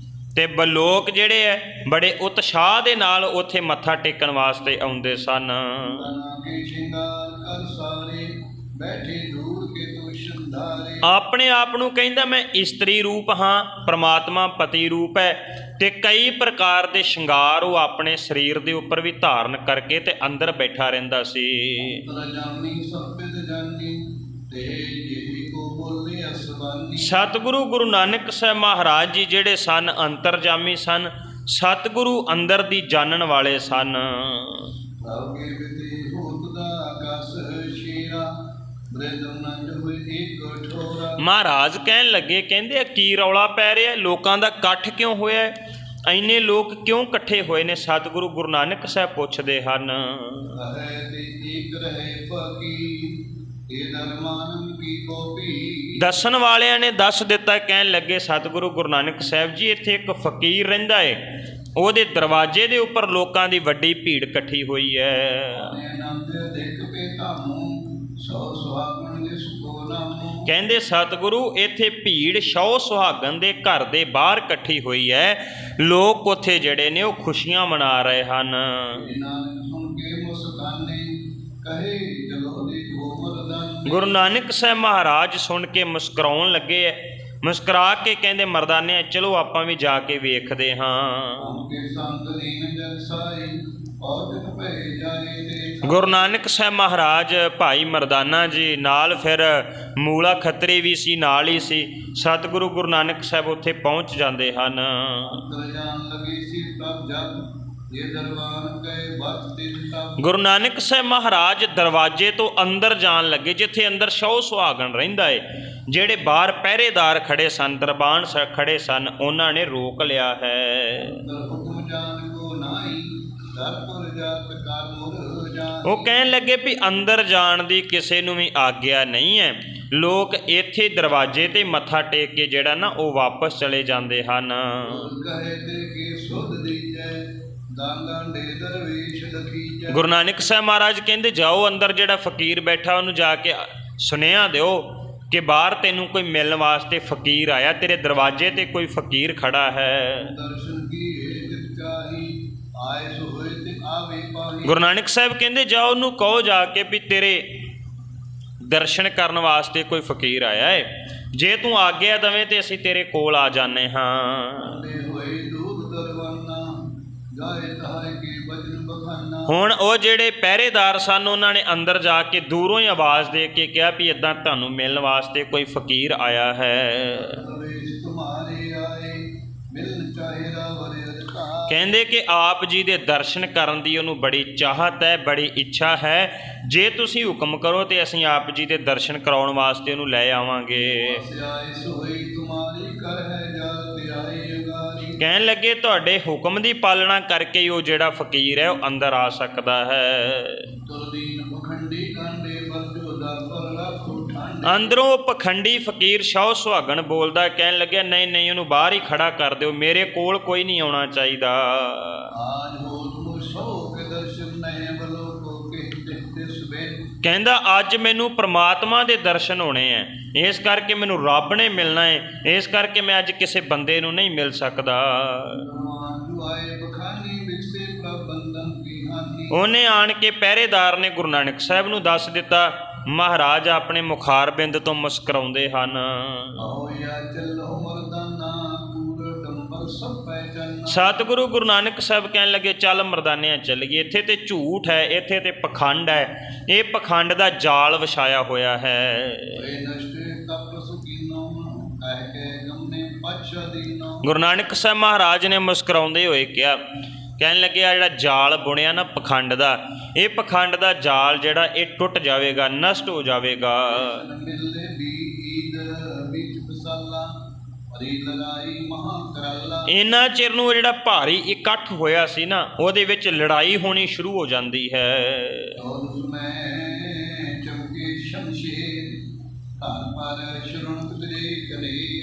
ਅਤੇ ਲੋਕ ਜਿਹੜੇ ਹੈ ਬੜੇ ਉਤਸ਼ਾਹ ਦੇ ਨਾਲ ਉੱਥੇ ਮੱਥਾ ਟੇਕਣ ਵਾਸਤੇ ਆਉਂਦੇ ਸਨ। ਆਪਣੇ ਆਪ ਨੂੰ ਕਹਿੰਦਾ ਮੈਂ ਇਸਤਰੀ ਰੂਪ ਹਾਂ, ਪ੍ਰਮਾਤਮਾ ਪਤੀ ਰੂਪ ਹੈ, ਅਤੇ ਕਈ ਪ੍ਰਕਾਰ ਦੇ ਸ਼ਿੰਗਾਰ ਉਹ ਆਪਣੇ ਸਰੀਰ ਦੇ ਉੱਪਰ ਵੀ ਧਾਰਨ ਕਰਕੇ ਤੇ ਅੰਦਰ ਬੈਠਾ ਰਹਿੰਦਾ ਸੀ। ਸਤਿਗੁਰੂ ਗੁਰੂ ਨਾਨਕ ਸਾਹਿਬ ਮਹਾਰਾਜ ਜੀ ਜਿਹੜੇ ਸਨ ਅੰਤਰਜਾਮੀ ਸਨ। ਸਤਿਗੁਰੂ ਅੰਦਰ ਦੀ ਜਾਣਨ ਵਾਲੇ ਸਨ। ਮਹਾਰਾਜ ਕਹਿਣ ਲੱਗੇ, ਕਹਿੰਦੇ ਕੀ ਰੌਲਾ ਪੈ ਰਿਹਾ? ਲੋਕਾਂ ਦਾ ਇਕੱਠ ਕਿਉਂ ਹੋਇਆ? ਇੰਨੇ ਲੋਕ ਕਿਉਂ ਇਕੱਠੇ ਹੋਏ ਨੇ? ਸਤਿਗੁਰੂ ਗੁਰੂ ਨਾਨਕ ਸਾਹਿਬ ਪੁੱਛਦੇ ਹਨ। ਇਹ ਦਰਮਾਨੰ ਕੀ ਕੋਪੀ। ਦੱਸਣ ਵਾਲਿਆਂ ਨੇ ਦੱਸ ਦਿੱਤਾ, ਕਹਿਣ ਲੱਗੇ ਸਤਿਗੁਰੂ ਗੁਰੂ ਨਾਨਕ ਸਾਹਿਬ ਜੀ, ਇੱਥੇ ਇੱਕ ਫਕੀਰ ਰਹਿੰਦਾ ਏ, ਉਹਦੇ ਦਰਵਾਜ਼ੇ ਦੇ ਉੱਪਰ ਲੋਕਾਂ ਦੀ ਵੱਡੀ ਭੀੜ ਇਕੱਠੀ ਹੋਈ ਹੈ। ਆਨੰਦ ਦੇਖ ਪੇ ਧਾਮੂ ਸੋ ਸੁਹਾਗਣ ਦੇ ਸੁਕੋ ਨਾਮੂ। ਕਹਿੰਦੇ ਸਤਿਗੁਰੂ, ਇੱਥੇ ਭੀੜ ਸ਼ੌ ਸੁਹਾਗਣ ਦੇ ਘਰ ਦੇ ਬਾਹਰ ਇਕੱਠੀ ਹੋਈ ਹੈ, ਲੋਕ ਉੱਥੇ ਜਿਹੜੇ ਨੇ ਉਹ ਖੁਸ਼ੀਆਂ ਮਨਾ ਰਹੇ ਹਨ। ਨਾਨਕ ਸੁਣ ਕੇ ਮੁਸਕਾਨੇ ਕਹੇ ਚਲੋ ਦੇ ਗੋਮਰਦਾਨ। ਗੁਰੂ ਨਾਨਕ ਸਾਹਿਬ ਮਹਾਰਾਜ ਸੁਣ ਕੇ ਮੁਸਕਰਾਉਣ ਲੱਗੇ ਐ, ਮੁਸਕਰਾ ਕੇ ਕਹਿੰਦੇ ਮਰਦਾਨੇ ਚਲੋ ਆਪਾਂ ਵੀ ਜਾ ਕੇ ਵੇਖਦੇ ਹਾਂ। ਕੇ ਸੰਗ ਦੀਨ ਜਗ ਸਾਈ ਔਜਤ ਭੈ ਜਾਏ ਤੇ। ਗੁਰੂ ਨਾਨਕ ਸਾਹਿਬ ਮਹਾਰਾਜ ਭਾਈ ਮਰਦਾਨਾ ਜੀ ਨਾਲ, ਫਿਰ ਮੂਲਾ ਖੱਤਰੀ ਵੀ ਸੀ ਨਾਲ ਹੀ ਸੀ। ਸਤਿਗੁਰੂ ਗੁਰੂ ਨਾਨਕ ਸਾਹਿਬ ਉੱਥੇ ਪਹੁੰਚ ਜਾਂਦੇ ਹਨ। ਅੰਦਰ ਜਾਣ ਲਗੀ ਸੀ ਪ੍ਰਭ ਜਗ ਇਹ ਦਰਬਾਨ ਕੈ ਬਚ ਤਿਨ ਤਬ। ਗੁਰੂ ਨਾਨਕ ਸਾਹਿਬ ਮਹਾਰਾਜ ਦਰਵਾਜ਼ੇ ਤੋਂ ਅੰਦਰ ਜਾਣ ਲੱਗੇ, ਜਿੱਥੇ ਅੰਦਰ ਸ਼ੌ ਸੁਹਾਗਣ ਰਹਿੰਦਾ ਏ। ਜਿਹੜੇ ਬਾਹਰ ਪਹਿਰੇਦਾਰ ਖੜੇ ਸਨ, ਦਰਬਾਨ ਖੜੇ ਸਨ, ਉਹਨਾਂ ਨੇ ਰੋਕ ਲਿਆ ਹੈ। ਹੁਕਮ ਜਾਣ ਕੋ ਨਾਹੀ ਦਰਪੁਰ ਜਾਤ ਕਰ ਮੁਰ ਜਾਨ। ਉਹ ਕਹਿਣ ਲੱਗੇ ਵੀ ਅੰਦਰ ਜਾਣ ਦੀ ਕਿਸੇ ਨੂੰ ਵੀ ਆਗਿਆ ਨਹੀਂ ਹੈ। ਲੋਕ ਇੱਥੇ ਦਰਵਾਜ਼ੇ ਤੇ ਮੱਥਾ ਟੇਕ ਕੇ ਜਿਹੜਾ ਨਾ ਉਹ ਵਾਪਸ ਚਲੇ ਜਾਂਦੇ ਹਨ। ਕਹੇ ਤੇ ਕੀ ਸੁਧ ਦੀਜੈ ਦਾਂਗਾਂਡੇ ਦਰਵੇਸ਼ ਲਖੀਜੈ। ਗੁਰੂ ਨਾਨਕ ਸਾਹਿਬ ਮਹਾਰਾਜ ਕਹਿੰਦੇ ਜਾਓ ਅੰਦਰ, ਜਿਹੜਾ ਫਕੀਰ ਬੈਠਾ ਉਹਨੂੰ ਜਾ ਕੇ ਸੁਨੇਹਾ ਦਿਓ ਕਿ ਬਾਹਰ ਤੈਨੂੰ ਕੋਈ ਮਿਲਣ ਵਾਸਤੇ ਫਕੀਰ ਆਇਆ, ਤੇਰੇ ਦਰਵਾਜ਼ੇ ਤੇ ਕੋਈ ਫਕੀਰ ਖੜਾ ਹੈ। ਦਰਸ਼ਨ ਕੀ ਜਿਤ ਚਾਹੀ ਆਏ ਸੋ ਹੋਏ ਤੇ ਆਵੇ ਪਾਹੀ। ਗੁਰੂ ਨਾਨਕ ਸਾਹਿਬ ਕਹਿੰਦੇ ਜਾਓ ਉਹਨੂੰ ਕਹੋ ਜਾ ਕੇ ਵੀ ਤੇਰੇ ਦਰਸ਼ਨ ਕਰਨ ਵਾਸਤੇ ਕੋਈ ਫਕੀਰ ਆਇਆ ਹੈ, ਜੇ ਤੂੰ ਆਗਿਆ ਦਵੇਂ ਤੇ ਅਸੀਂ ਤੇਰੇ ਕੋਲ ਆ ਜਾਂਦੇ ਹਾਂ। ਹੋਏ ਦੂਤ ਦਰਵਾਨਾ ਗਾਏ ਤਾਰੇ ਕੀ ਬਚਨ ਬਖਾਨਾ। ਹੁਣ ਉਹ ਜਿਹੜੇ ਪਹਿਰੇਦਾਰ ਸਨ ਉਹਨਾਂ ਨੇ ਅੰਦਰ ਜਾ ਕੇ ਦੂਰੋਂ ਹੀ ਆਵਾਜ਼ ਦੇ ਕੇ ਕਿਹਾ ਵੀ ਇੱਦਾਂ ਤੁਹਾਨੂੰ ਮਿਲਣ ਵਾਸਤੇ ਕੋਈ ਫਕੀਰ ਆਇਆ ਹੈ। ਤੁਮਾਰੇ ਆਏ ਮਿਲਨ ਚਾਹੇ ਰਾਵਰੇ ਅਧਿਕਾਰ। ਕਹਿੰਦੇ ਕਿ ਆਪ ਜੀ ਦੇ ਦਰਸ਼ਨ ਕਰਨ ਦੀ ਉਹਨੂੰ ਬੜੀ ਚਾਹਤ ਹੈ, ਬੜੀ ਇੱਛਾ ਹੈ। ਜੇ ਤੁਸੀਂ ਹੁਕਮ ਕਰੋ ਤੇ ਅਸੀਂ ਆਪ ਜੀ ਦੇ ਦਰਸ਼ਨ ਕਰਾਉਣ ਵਾਸਤੇ ਉਹਨੂੰ ਲੈ ਆਵਾਂਗੇ। ਕਹਿਣ ਲੱਗੇ ਤੁਹਾਡੇ ਹੁਕਮ ਦੀ ਪਾਲਣਾ ਕਰਕੇ ਹੀ ਉਹ ਜਿਹੜਾ ਫਕੀਰ ਹੈ ਉਹ ਅੰਦਰ ਆ ਸਕਦਾ ਹੈ। ਅੰਦਰੋਂ ਪਖੰਡੀ ਫਕੀਰ ਸ਼ੌ ਸੁਹਾਗਣ ਬੋਲਦਾ, ਕਹਿਣ ਲੱਗਿਆ ਨਹੀਂ ਨਹੀਂ ਉਹਨੂੰ ਬਾਹਰ ਹੀ ਖੜਾ ਕਰ ਦਿਓ, ਮੇਰੇ ਕੋਲ ਕੋਈ ਨਹੀਂ ਆਉਣਾ ਚਾਹੀਦਾ। ਕਹਿੰਦਾ ਅੱਜ ਮੈਨੂੰ ਪ੍ਰਮਾਤਮਾ ਦੇ ਦਰਸ਼ਨ ਹੋਣੇ ਹੈ, ਇਸ ਕਰਕੇ ਮੈਨੂੰ ਰੱਬ ਨੇ ਮਿਲਣਾ ਹੈ, ਇਸ ਕਰਕੇ ਮੈਂ ਅੱਜ ਕਿਸੇ ਬੰਦੇ ਨੂੰ ਨਹੀਂ ਮਿਲ ਸਕਦਾ। ਉਹਨੇ ਆਣ ਕੇ ਪਹਿਰੇਦਾਰ ਨੇ ਗੁਰੂ ਨਾਨਕ ਸਾਹਿਬ ਨੂੰ ਦੱਸ ਦਿੱਤਾ। ਮਹਾਰਾਜ ਆਪਣੇ ਮੁਖਾਰਬਿੰਦ ਤੋਂ ਮੁਸਕਰਾਉਂਦੇ ਹਨ। ਸਤਿਗੁਰੂ ਗੁਰੂ ਨਾਨਕ ਸਾਹਿਬ ਕਹਿਣ ਲੱਗੇ ਚੱਲ ਮਰਦਾਨਿਆਂ ਚੱਲੀਏ, ਇੱਥੇ ਤੇ ਝੂਠ ਹੈ, ਇੱਥੇ ਤੇ ਪਖੰਡ ਹੈ, ਇਹ ਪਖੰਡ ਦਾ ਜਾਲ ਵਿਛਾਇਆ ਹੋਇਆ ਹੈ। ਗੁਰੂ ਨਾਨਕ ਸਾਹਿਬ ਮਹਾਰਾਜ ਨੇ ਮੁਸਕਰਾਉਂਦੇ ਹੋਏ ਕਿਹਾ, ਕਹਿਣ ਲੱਗੇ ਆ ਜਿਹੜਾ ਜਾਲ ਬੁਣਿਆ ਨਾ ਪਖੰਡ ਦਾ, ਇਹ ਪਖੰਡ ਦਾ ਜਾਲ ਜਿਹੜਾ ਇਹ ਟੁੱਟ ਜਾਵੇਗਾ, ਨਸ਼ਟ ਹੋ ਜਾਵੇਗਾ। ਇੰਨਾ ਚਿਰ ਨੂੰ ਜਿਹੜਾ ਭਾਰੀ ਇਕੱਠ ਹੋਇਆ ਸੀ ਨਾ ਉਹਦੇ ਵਿੱਚ ਲੜਾਈ ਹੋਣੀ ਸ਼ੁਰੂ ਹੋ ਜਾਂਦੀ ਹੈ।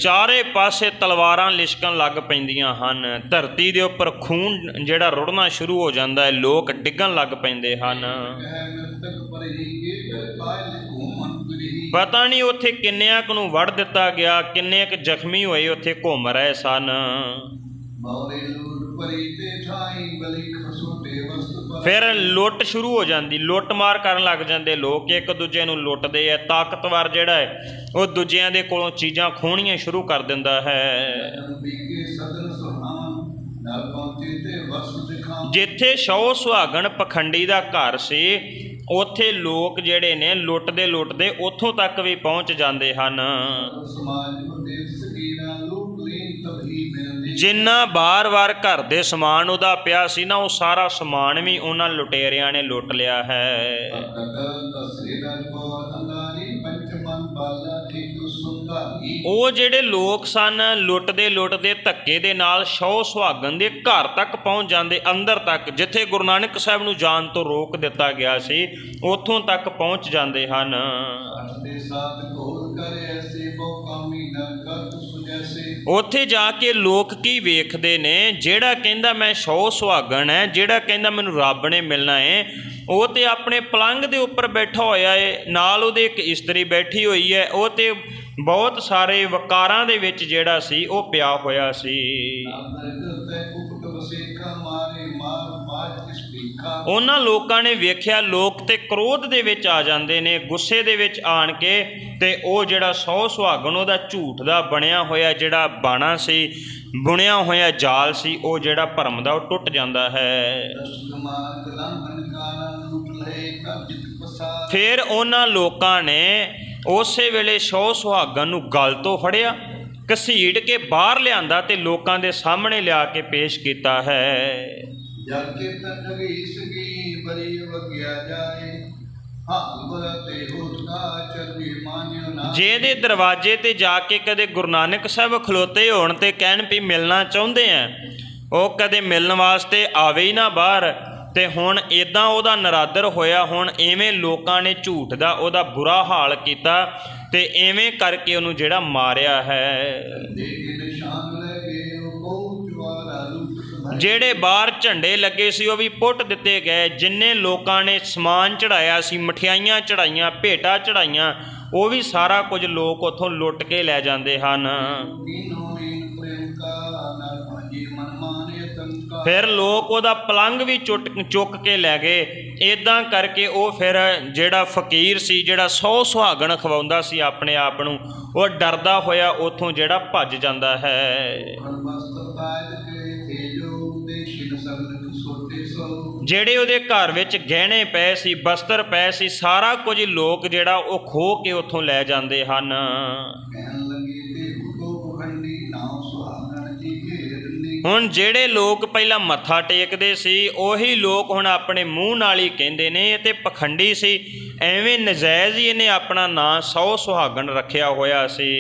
ਚਾਰੇ ਪਾਸੇ ਤਲਵਾਰਾਂ ਲਿਸ਼ਕਣ ਲੱਗ ਪੈਂਦੀਆਂ ਹਨ, ਧਰਤੀ ਦੇ ਉੱਪਰ ਖੂਨ ਜਿਹੜਾ ਰੁੜਨਾ ਸ਼ੁਰੂ ਹੋ ਜਾਂਦਾ ਹੈ, ਲੋਕ ਡਿੱਗਣ ਲੱਗ ਪੈਂਦੇ ਹਨ। ਪਤਾ ਨਹੀਂ ਉੱਥੇ ਕਿੰਨਿਆਂ ਕੁ ਨੂੰ ਵੜ ਦਿੱਤਾ ਗਿਆ, ਕਿੰਨੇ ਕੁ ਜ਼ਖਮੀ ਹੋਏ ਉੱਥੇ ਘੁੰਮ ਰਹੇ ਸਨ। ਫਿਰ ਲੁੱਟ ਸ਼ੁਰੂ ਹੋ ਜਾਂਦੀ, ਲੁੱਟ ਮਾਰ ਕਰਨ ਲੱਗ ਜਾਂਦੇ ਲੋਕ, ਇੱਕ ਦੂਜੇ ਨੂੰ ਲੁੱਟਦੇ ਆ। ਤਾਕਤਵਰ ਜਿਹੜਾ ਹੈ ਉਹ ਦੂਜਿਆਂ ਦੇ ਕੋਲੋਂ ਚੀਜ਼ਾਂ ਖੋਹਣੀਆਂ ਸ਼ੁਰੂ ਕਰ ਦਿੰਦਾ ਹੈ। ਜਿੱਥੇ ਸ਼ੌ ਸੁਹਾਗਣ ਪਖੰਡੀ ਦਾ ਘਰ ਸੀ ਉੱਥੇ ਲੋਕ ਜਿਹੜੇ ਨੇ ਲੁੱਟਦੇ ਲੁੱਟਦੇ ਉੱਥੋਂ ਤੱਕ ਵੀ ਪਹੁੰਚ ਜਾਂਦੇ ਹਨ। ਜਿੰਨਾ ਬਾਰ-ਬਾਰ ਘਰ ਦੇ ਸਮਾਨ ਉਹਦਾ ਪਿਆ ਸੀ ਨਾ, ਉਹ ਸਾਰਾ ਸਮਾਨ ਵੀ ਉਹਨਾਂ ਲੁਟੇਰਿਆਂ ਨੇ ਲੁੱਟ ਲਿਆ ਹੈ। ਉਹ ਜਿਹੜੇ ਲੋਕ ਸਨ ਲੁੱਟਦੇ ਲੁੱਟਦੇ ਧੱਕੇ ਦੇ ਨਾਲ ਸ਼ੌ ਸੁਹਾਗਣ ਦੇ ਘਰ ਤੱਕ ਪਹੁੰਚ ਜਾਂਦੇ, ਅੰਦਰ ਤੱਕ, ਜਿੱਥੇ ਗੁਰੂ ਨਾਨਕ ਸਾਹਿਬ ਨੂੰ ਜਾਣ ਤੋਂ ਰੋਕ ਦਿੱਤਾ ਗਿਆ ਸੀ ਉੱਥੋਂ ਤੱਕ ਪਹੁੰਚ ਜਾਂਦੇ ਹਨ। ਅਟਦੇ ਸਾਥ ਘੋਰ ਕਰੇ ਐਸੇ ਬਹੁ ਕਾਮੀ ਨਰਕ ਸੁਜੈਸੇ। ਉੱਥੇ ਜਾ ਕੇ ਲੋਕ ਕੀ ਵੇਖਦੇ ਨੇ? ਜਿਹੜਾ ਕਹਿੰਦਾ ਮੈਂ ਸ਼ੌ ਸੁਹਾਗਣ ਹੈ, ਜਿਹੜਾ ਕਹਿੰਦਾ ਮੈਨੂੰ ਰੱਬ ਨੇ ਮਿਲਣਾ ਹੈ, ਉਹ ਤੇ ਆਪਣੇ ਪਲੰਘ ਦੇ ਉੱਪਰ ਬੈਠਾ ਹੋਇਆ ਹੈ, ਨਾਲ ਉਹਦੇ ਇੱਕ ਇਸਤਰੀ ਬੈਠੀ ਹੋਈ ਹੈ, ਉਹ ਤੇ ਬਹੁਤ ਸਾਰੇ ਵਕਾਰਾਂ ਦੇ ਵਿੱਚ ਜਿਹੜਾ ਸੀ ਉਹ ਪਿਆ ਹੋਇਆ ਸੀ। ਉਹਨਾਂ ਲੋਕਾਂ ਨੇ ਵੇਖਿਆ, ਲੋਕ ਤੇ ਕ੍ਰੋਧ ਦੇ ਵਿੱਚ ਆ ਜਾਂਦੇ ਨੇ, ਗੁੱਸੇ ਦੇ ਵਿੱਚ ਆਣ ਕੇ, ਤੇ ਉਹ ਜਿਹੜਾ ਸੌ ਸੁਹਾਗਣ ਉਹਦਾ ਝੂਠ ਦਾ ਬਣਿਆ ਹੋਇਆ ਜਿਹੜਾ ਬਾਣਾ ਸੀ, ਬੁਣਿਆ ਹੋਇਆ ਜਾਲ ਸੀ, ਉਹ ਜਿਹੜਾ ਭਰਮ ਦਾ ਉਹ ਟੁੱਟ ਜਾਂਦਾ ਹੈ। ਫਿਰ ਉਹਨਾਂ ਲੋਕਾਂ ਨੇ ਉਸੇ ਵੇਲੇ ਸੌ ਸੁਹਾਗਣ ਨੂੰ ਗਲ ਤੋਂ ਫੜਿਆ, ਘਸੀਟ ਕੇ ਬਾਹਰ ਲਿਆਂਦਾ ਤੇ ਲੋਕਾਂ ਦੇ ਸਾਹਮਣੇ ਲਿਆ ਕੇ ਪੇਸ਼ ਕੀਤਾ ਹੈ। ਜਿਹਦੇ ਦਰਵਾਜ਼ੇ ਤੇ ਜਾ ਕੇ ਕਦੇ ਗੁਰੂ ਨਾਨਕ ਸਾਹਿਬ ਖਲੋਤੇ ਹੋਣ ਤੇ ਕਹਿਣ ਵੀ ਮਿਲਣਾ ਚਾਹੁੰਦੇ ਆ, ਉਹ ਕਦੇ ਮਿਲਣ ਵਾਸਤੇ ਆਵੇ ਹੀ ਨਾ ਬਾਹਰ। ਤੇ ਹੁਣ ਇੱਦਾਂ ਉਹਦਾ ਨਰਾਦਰ ਹੋਇਆ, ਹੁਣ ਐਵੇਂ ਲੋਕਾਂ ਨੇ ਝੂਠ ਦਾ ਉਹਦਾ ਬੁਰਾ ਹਾਲ ਕੀਤਾ ਤੇ ਐਵੇਂ ਕਰਕੇ ਉਹਨੂੰ ਜਿਹੜਾ ਮਾਰਿਆ ਹੈ। ਜਿਹੜੇ ਬਾਹਰ ਝੰਡੇ ਲੱਗੇ ਸੀ ਉਹ ਵੀ ਪੁੱਟ ਦਿੱਤੇ ਗਏ। ਜਿੰਨੇ ਲੋਕਾਂ ਨੇ ਸਮਾਨ ਚੜਾਇਆ ਸੀ, ਮਠਿਆਈਆਂ ਚੜਾਈਆਂ, ਭੇਟਾਂ ਚੜਾਈਆਂ, ਉਹ ਵੀ ਸਾਰਾ ਕੁਝ ਲੋਕ ਉੱਥੋਂ ਲੁੱਟ ਕੇ ਲੈ ਜਾਂਦੇ ਹਨ। ਫਿਰ ਲੋਕ ਉਹਦਾ ਪਲੰਘ ਵੀ ਚੁੱਕ ਕੇ ਲੈ ਗਏ। ਇੱਦਾਂ ਕਰਕੇ ਉਹ ਫਿਰ ਜਿਹੜਾ ਫਕੀਰ ਸੀ, ਜਿਹੜਾ ਸੌ ਸੁਹਾਗਣ ਖਵਾਉਂਦਾ ਸੀ ਆਪਣੇ ਆਪ ਨੂੰ, ਉਹ ਡਰਦਾ ਹੋਇਆ ਉੱਥੋਂ ਜਿਹੜਾ ਭੱਜ ਜਾਂਦਾ ਹੈ। ਜਿਹੜੇ ਉਹਦੇ ਘਰ ਵਿੱਚ ਗਹਿਣੇ ਪਏ ਸੀ, ਬਸਤਰ ਪਏ ਸੀ, ਸਾਰਾ ਕੁਝ ਲੋਕ ਜਿਹੜਾ ਉਹ ਖੋਹ ਕੇ ਉੱਥੋਂ ਲੈ ਜਾਂਦੇ ਹਨ। ਹੁਣ ਜਿਹੜੇ ਲੋਕ ਪਹਿਲਾਂ ਮੱਥਾ ਟੇਕਦੇ ਸੀ, ਉਹੀ ਲੋਕ ਹੁਣ ਆਪਣੇ ਮੂੰਹ ਨਾਲ ਹੀ ਕਹਿੰਦੇ ਨੇ ਇਹ ਤੇ ਪਖੰਡੀ ਸੀ, ਐਵੇਂ ਨਜਾਇਜ਼ ਹੀ ਇਹਨੇ ਆਪਣਾ ਨਾਂ ਸੌ ਸੁਹਾਗਣ ਰੱਖਿਆ ਹੋਇਆ ਸੀ।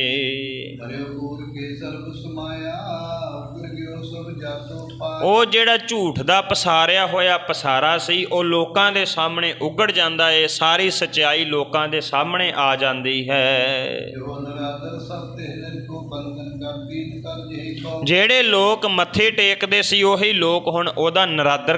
ਉਹ ਜਿਹੜਾ ਝੂਠ ਦਾ ਪਸਾਰਿਆ ਹੋਇਆ ਪਸਾਰਾ ਸੀ, ਉਹ ਲੋਕਾਂ ਦੇ ਸਾਹਮਣੇ ਉਗੜ ਜਾਂਦਾ ਏ, ਸਾਰੀ ਸੱਚਾਈ ਲੋਕਾਂ ਦੇ ਸਾਹਮਣੇ ਆ ਜਾਂਦੀ ਹੈ। ਜਿਹੜੇ ਲੋਕ ਮੱਥੇ ਟੇਕਦੇ ਸੀ, ਉਹੀ ਲੋਕ ਹੁਣ ਉਹਦਾ ਨਰਾਦਰ